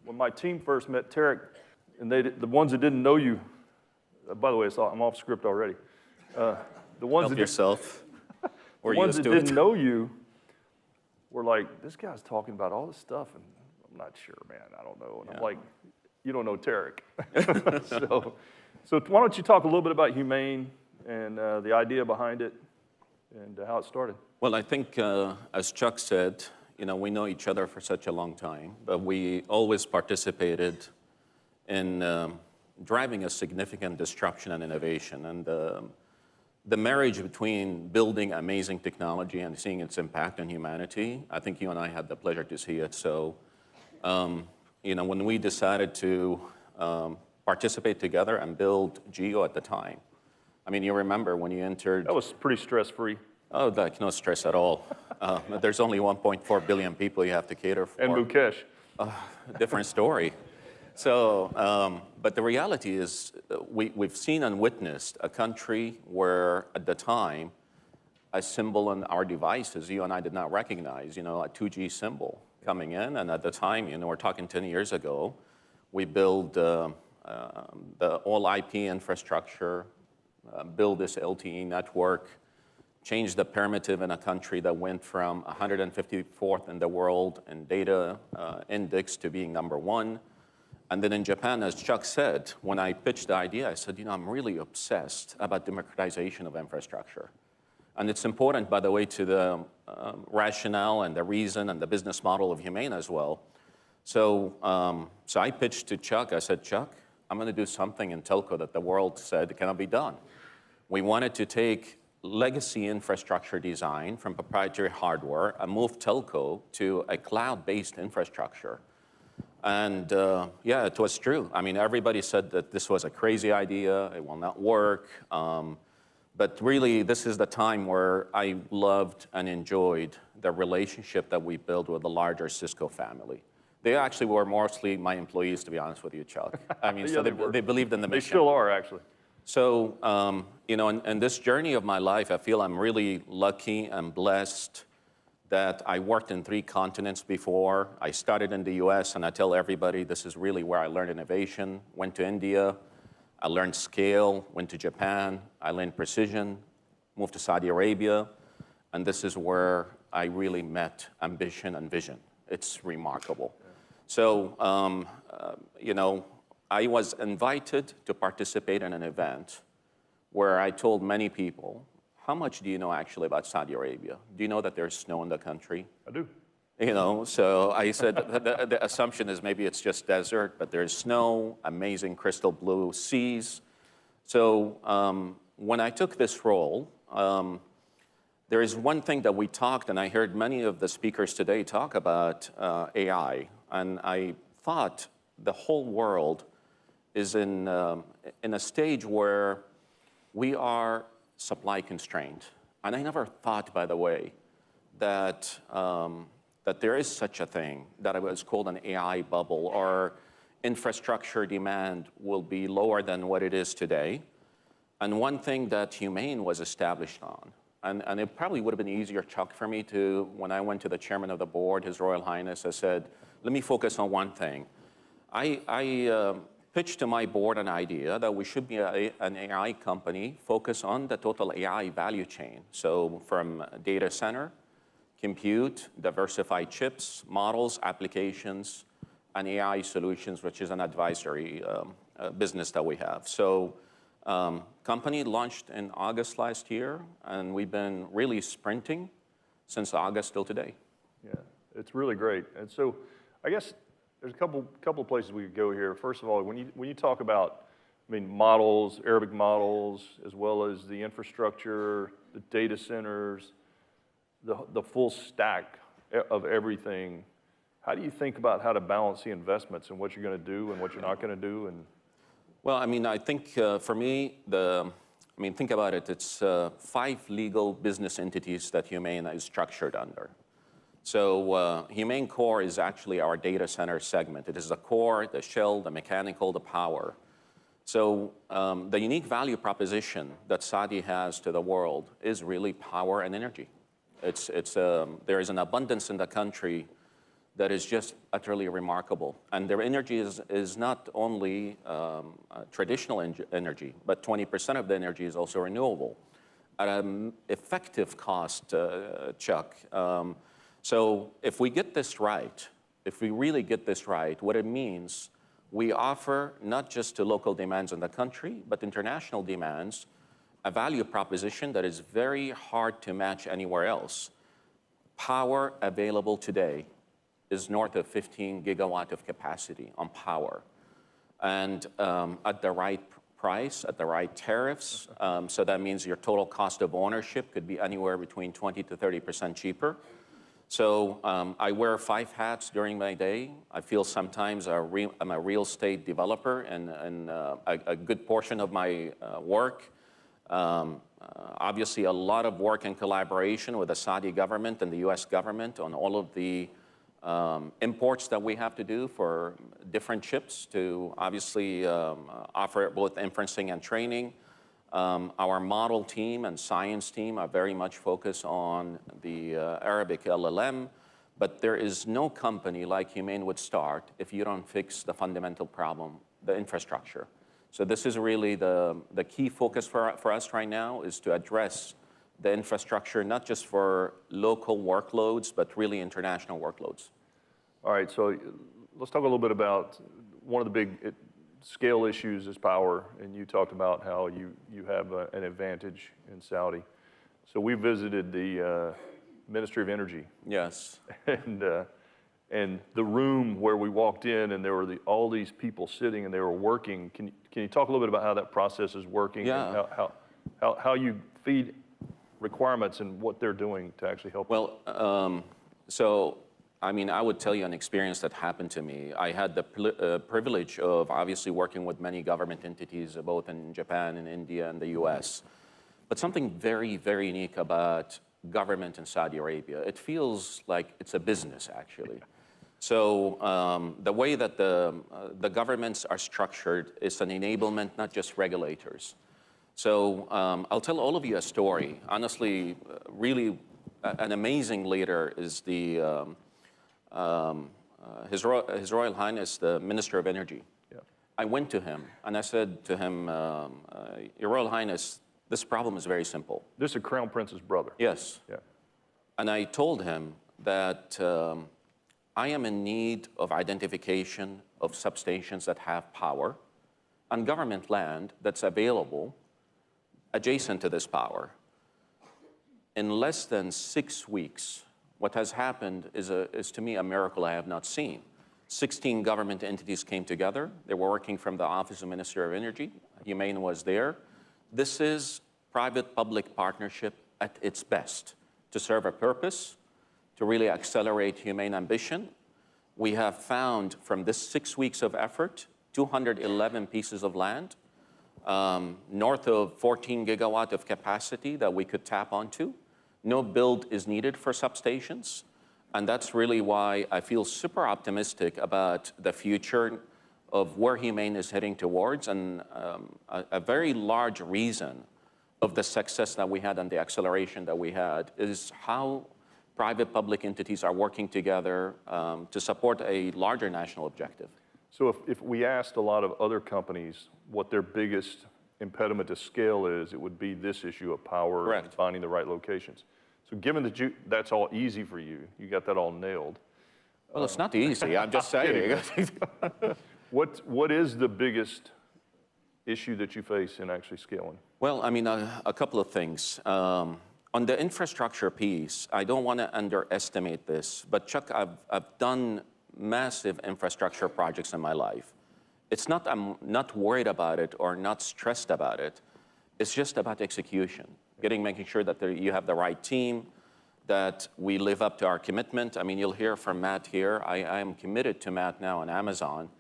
when my team first met Tareq, and the ones that didn't know you, by the way, I'm off script already. The ones Help yourself. The ones that didn't know you were like, this guy's talking about all this stuff, and I'm not sure, man, I don't know. And I'm like, you don't know Tareq. So why don't you talk a little bit about HUMAIN and the idea behind it and how it started? Well, I think, as Chuck said, we know each other for such a long time, but we always participated in driving a significant disruption and innovation. And the marriage between building amazing technology and seeing its impact on humanity, I think you and I had the pleasure to see it. So, when we decided to participate together and build Geo at the time, I mean, you remember when you entered... That was pretty stress-free. Oh, like no stress at all. There's only 1.4 billion people you have to cater for. And Mukesh. Different story. So, but the reality is we've seen and witnessed a country where at the time, a symbol on our devices, you and I did not recognize, a 2G symbol coming in. And at the time, we're talking 10 years ago, we built the all IP infrastructure, build this LTE network, change the primitive in a country that went from 154th in the world in data index to being #1. And then in Japan, as Chuck said, when I pitched the idea, I said, I'm really obsessed about democratization of infrastructure. And it's important, by the way, to the rationale and the reason and the business model of HUMAIN as well. So, so I pitched to Chuck. I said, Chuck, I'm going to do something in telco that the world said cannot be done. We wanted to take legacy infrastructure design from proprietary hardware and move telco to a cloud-based infrastructure. And yeah, it was true. I mean, everybody said that this was a crazy idea, it will not work. But really, this is the time where I loved and enjoyed the relationship that we built with the larger Cisco family. They actually were mostly my employees, to be honest with you, Chuck. I mean, Yeah, so they believed in the mission. They still are, actually. So, in this journey of my life, I feel I'm really lucky and blessed that I worked in 3 continents before. I started in the US, and I tell everybody this is really where I learned innovation. Went to India, I learned scale, went to Japan, I learned precision, moved to Saudi Arabia, and this is where I really met ambition and vision. It's remarkable. Yeah. So, I was invited to participate in an event where I told many people, how much do you know actually about Saudi Arabia? Do you know that there's snow in the country? I do. So I said the assumption is maybe it's just desert, but there's snow, amazing crystal blue seas. So when I took this role, there is one thing that we talked, and I heard many of the speakers today talk about AI, and I thought the whole world is in a stage where we are supply constrained. And I never thought, by the way, that there is such a thing that it was called an AI bubble, or infrastructure demand will be lower than what it is today. And one thing that HUMAIN was established on, and it probably would have been easier, Chuck, for me to, when I went to the chairman of the board, His Royal Highness, I said, let me focus on one thing. I pitched to my board an idea that we should be an AI company focused on the total AI value chain. So from data center, compute, diversified chips, models, applications, and AI solutions, which is an advisory business that we have. So company launched in August last year, and we've been really sprinting since August till today. Yeah, it's really great. And so I guess there's a couple places we could go here. First of all, when you talk about, models, Arabic models, as well as the infrastructure, the data centers, the full stack of everything, how do you think about how to balance the investments and what you're going to do and what you're not going to do? And well, I think for me, think about it. It's 5 legal business entities that HUMAIN is structured under. So HUMAIN Core is actually our data center segment. It is the core, the shell, the mechanical, the power. So the unique value proposition that Saudi has to the world is really power and energy. There is an abundance in the country that is just utterly remarkable. And their energy is not only traditional energy, but 20% of the energy is also renewable at an effective cost, Chuck. So if we get this right, if we really get this right, what it means, we offer not just to local demands in the country, but international demands, a value proposition that is very hard to match anywhere else. Power available today is north of 15 gigawatt of capacity on power. And at the right price, at the right tariffs, so that means your total cost of ownership could be anywhere between 20 to 30% cheaper. So I wear 5 hats during my day. I feel sometimes I'm a real estate developer, and a good portion of my work, obviously a lot of work in collaboration with the Saudi government and the US government on all of the imports that we have to do for different chips to obviously offer both inferencing and training. Our model team and science team are very much focused on the Arabic LLM, but there is no company like HUMAIN would start if you don't fix the fundamental problem, the infrastructure. So this is really the key focus for us right now, is to address the infrastructure, not just for local workloads, but really international workloads. All right, so let's talk a little bit about one of the big scale issues is power, and you talked about how you have an advantage in Saudi. So we visited the Ministry of Energy. Yes. And the room where we walked in, and there were all these people sitting, and they were working. Can you talk a little bit about how that process is working? Yeah. And how you feed requirements and what they're doing to actually help? Well, so I mean, I would tell you an experience that happened to me. I had the privilege of obviously working with many government entities, both in Japan and India and the US. But something very, very unique about government in Saudi Arabia, it feels like it's a business, actually. So the way that the governments are structured is an enablement, not just regulators. So I'll tell all of you a story. Honestly, really an amazing leader is His Royal Highness, the Minister of Energy. Yeah. I went to him and I said to him, Your Royal Highness, this problem is very simple. This is a Crown Prince's brother. Yes. Yeah. And I told him that I am in need of identification of substations that have power on government land that's available adjacent to this power. In less than 6 weeks, what has happened is to me a miracle I have not seen. 16 government entities came together. They were working from the Office of Minister of Energy. HUMAIN was there. This is private-public partnership at its best to serve a purpose, to really accelerate HUMAIN ambition. We have found from this 6 weeks of effort, 211 pieces of land, north of 14 gigawatt of capacity that we could tap onto. No build is needed for substations. And that's really why I feel super optimistic about the future of where HUMAIN is heading towards. And a very large reason of the success that we had and the acceleration that we had is how private-public entities are working together to support a larger national objective. So if we asked a lot of other companies what their biggest impediment to scale is, it would be this issue of power. Correct. And finding the right locations. So given that that's all easy for you, you got that all nailed. Well, it's not easy, I'm just saying. What is the biggest issue that you face in actually scaling? Well, I mean, a couple of things. On the infrastructure piece, I don't want to underestimate this, but Chuck, I've done massive infrastructure projects in my life. It's not I'm not worried about it or not stressed about it. It's just about execution, making sure that you have the right team, that we live up to our commitment. I mean, you'll hear from Matt here. I am committed to Matt now on Amazon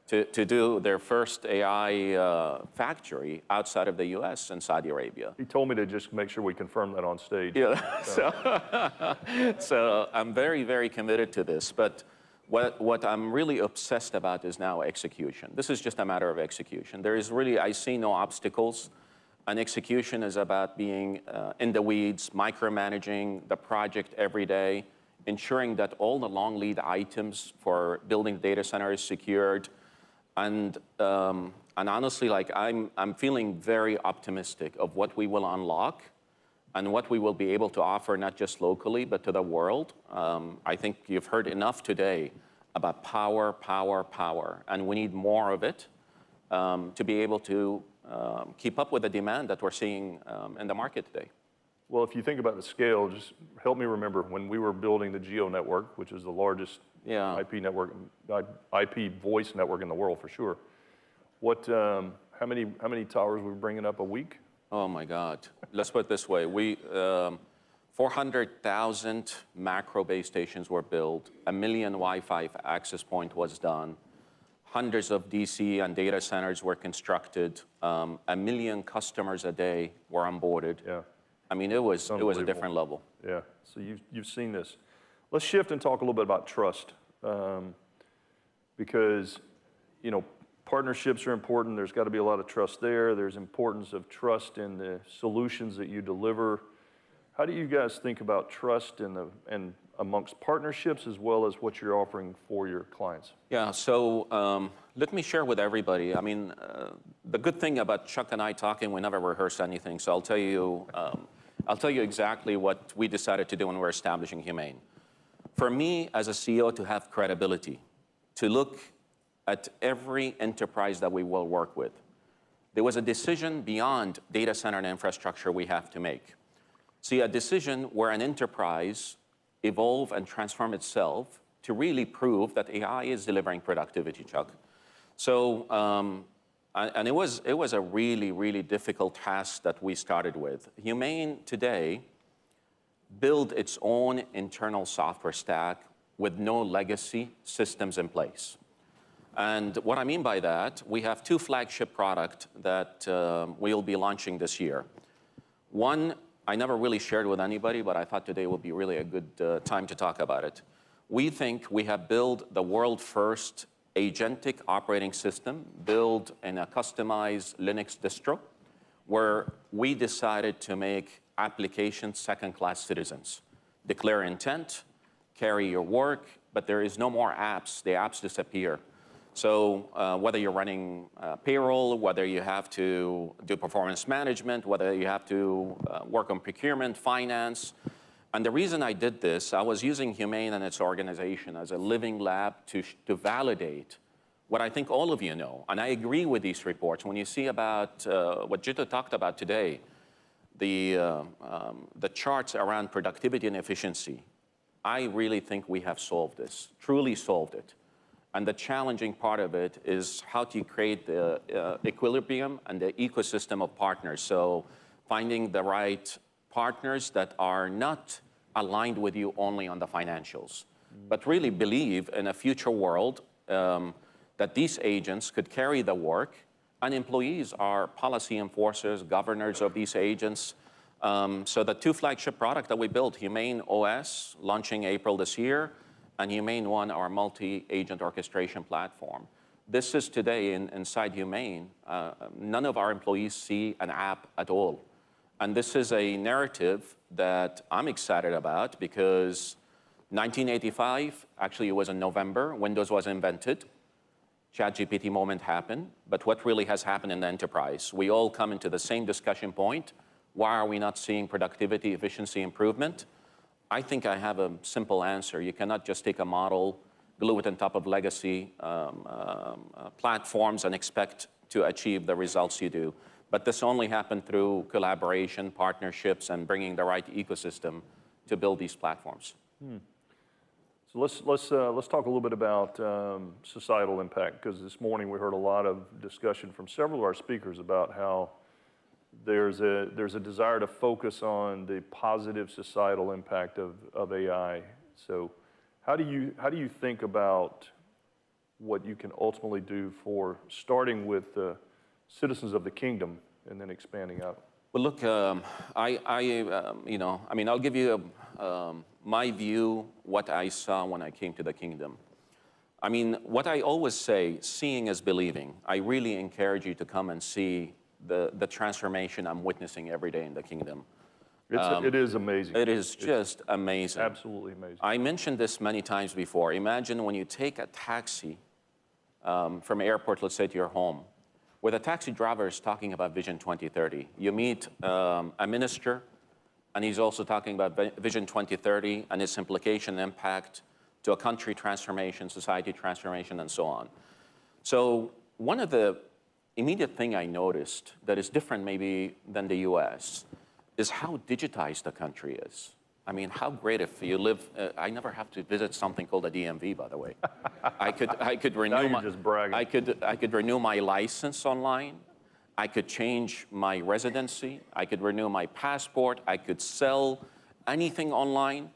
to do their first AI factory outside of the US and Saudi Arabia. He told me to just make sure we confirm that on stage. Yeah, so I'm very, very committed to this. But what I'm really obsessed about is now execution. This is just a matter of execution. There is really, I see no obstacles. And execution is about being in the weeds, micromanaging the project every day, ensuring that all the long lead items for building the data center is secured. And honestly, like I'm feeling very optimistic of what we will unlock and what we will be able to offer, not just locally, but to the world. I think you've heard enough today about power, power, power, and we need more of it to be able to keep up with the demand that we're seeing in the market today. Well, if you think about the scale, just help me remember when we were building the Geo network, which is the largest IP network, IP voice network in the world for sure. What, how many towers were we bringing up a week? Oh my God. Let's put it this way. 400,000 macro base stations were built. 1 million Wi-Fi access point was done. Hundreds of DC and data centers were constructed. 1 million customers a day were onboarded. Yeah. I mean, it was a different level. Yeah, so you've seen this. Let's shift and talk a little bit about trust, because, you know, partnerships are important. There's got to be a lot of trust there. There's importance of trust in the solutions that you deliver. How do you guys think about trust and amongst partnerships as well as what you're offering for your clients? Yeah, so let me share with everybody. I mean, the good thing about Chuck and I talking, we never rehearse anything. So I'll tell you exactly what we decided to do when we're establishing HUMAIN. For me, as a CEO, to have credibility, to look at every enterprise that we will work with, there was a decision beyond data center and infrastructure we have to make. See, a decision where an enterprise evolve and transform itself to really prove that AI is delivering productivity, Chuck. So, and it was a really, really difficult task that we started with. HUMAIN today built its own internal software stack with no legacy systems in place. And what I mean by that, we have 2 flagship products that we'll be launching this year. One, I never really shared with anybody, but I thought today would be really a good time to talk about it. We think we have built the world's first agentic operating system built in a customized Linux distro, where we decided to make applications second-class citizens. Declare intent, carry your work, but there is no more apps. The apps disappear. So whether you're running payroll, whether you have to do performance management, whether you have to work on procurement, finance. And the reason I did this, I was using HUMAIN and its organization as a living lab to validate what I think all of you know. And I agree with these reports. When you see about what Jito talked about today, the charts around productivity and efficiency, I really think we have solved this, truly solved it. And the challenging part of it is how to create the equilibrium and the ecosystem of partners. So finding the right partners that are not aligned with you only on the financials, but really believe in a future world that these agents could carry the work, and employees are policy enforcers, governors of these agents. So the 2 flagship products that we built, HUMAIN OS, launching April this year, and HUMAIN One, our multi-agent orchestration platform. This is today inside HUMAIN, none of our employees see an app at all. And this is a narrative that I'm excited about because 1985, actually it was in November, Windows was invented, ChatGPT moment happened, but what really has happened in the enterprise? We all come into the same discussion point. Why are we not seeing productivity, efficiency improvement? I think I have a simple answer. You cannot just take a model, glue it on top of legacy platforms and expect to achieve the results you do. But this only happened through collaboration, partnerships, and bringing the right ecosystem to build these platforms. So let's talk a little bit about societal impact, because this morning we heard a lot of discussion from several of our speakers about how there's a desire to focus on the positive societal impact of AI. So how do you think about what you can ultimately do for starting with the citizens of the kingdom and then expanding out? Well, look, I'll give you my view, what I saw when I came to the kingdom. I mean, what I always say, seeing is believing. I really encourage you to come and see the transformation I'm witnessing every day in the kingdom. It is amazing. It is just amazing. Absolutely amazing. I mentioned this many times before. Imagine when you take a taxi from airport, let's say, to your home, where the taxi driver is talking about Vision 2030. You meet a minister, and he's also talking about Vision 2030 and its implication and impact to a country transformation, society transformation, and so on. So one of the immediate thing I noticed that is different maybe than the US is how digitized the country is. I mean, how great if you live, I never have to visit something called a DMV, by the way. I could renew Now you're just bragging. I could renew my license online. I could change my residency. I could renew my passport. I could sell anything online.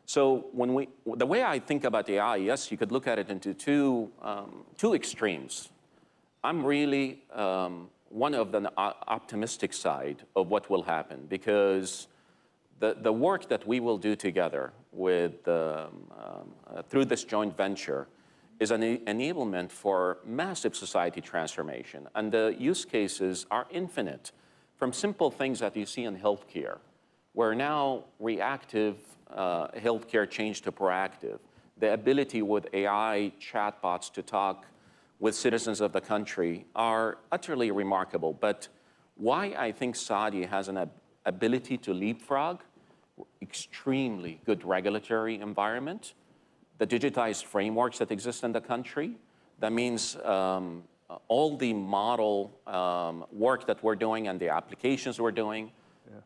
So the way I think about AI, yes, you could look at it into two extremes. I'm really one of the optimistic side of what will happen, because the work that we will do together with through this joint venture is an enablement for massive society transformation. And the use cases are infinite, from simple things that you see in healthcare, where now reactive healthcare changed to proactive. The ability with AI chatbots to talk with citizens of the country are utterly remarkable. But why I think Saudi has an ability to leapfrog, extremely good regulatory environment, the digitized frameworks that exist in the country. That means all the model work that we're doing and the applications we're doing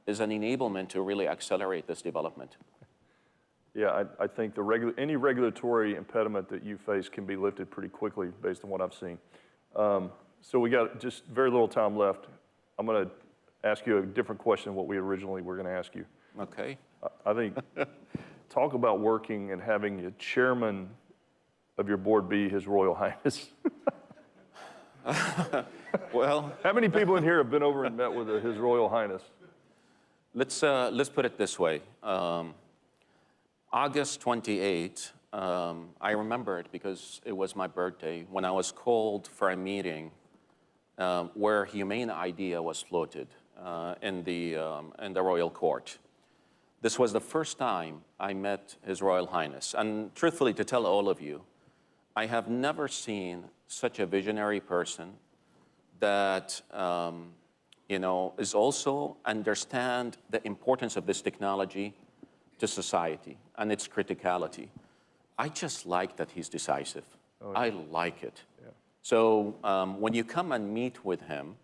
is an enablement to really accelerate this development. Yeah, I think any regulatory impediment that you face can be lifted pretty quickly based on what I've seen. So we got just very little time left. I'm going to ask you a different question than what we originally were going to ask you. Okay. I think, talk about working and having a chairman of your board be His Royal Highness. Well, how many people in here have been over and met with His Royal Highness? let's put it this way. August 28, I remember it because it was my birthday, when I was called for a meeting where HUMAIN idea was floated in the royal court. This was the first time I met His Royal Highness. And truthfully, to tell all of you, I have never seen such a visionary person that is also understand the importance of this technology to society and its criticality. I just like that he's decisive. Oh, yeah. I like it. Yeah. So when you come and meet with him,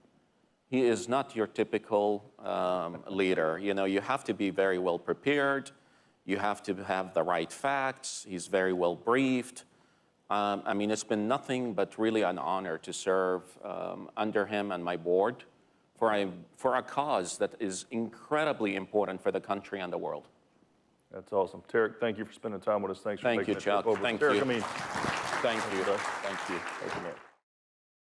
he is not your typical leader. You have to be very well prepared. You have to have the right facts. He's very well briefed. I mean, it's been nothing but really an honor to serve under him and my board for a cause that is incredibly important for the country and the world. That's awesome. Tareq, thank you for spending time with us. Thanks for taking the trip over. Thank you, Chuck. Tareq Amin. Thank you. Thank you. Thank you, man.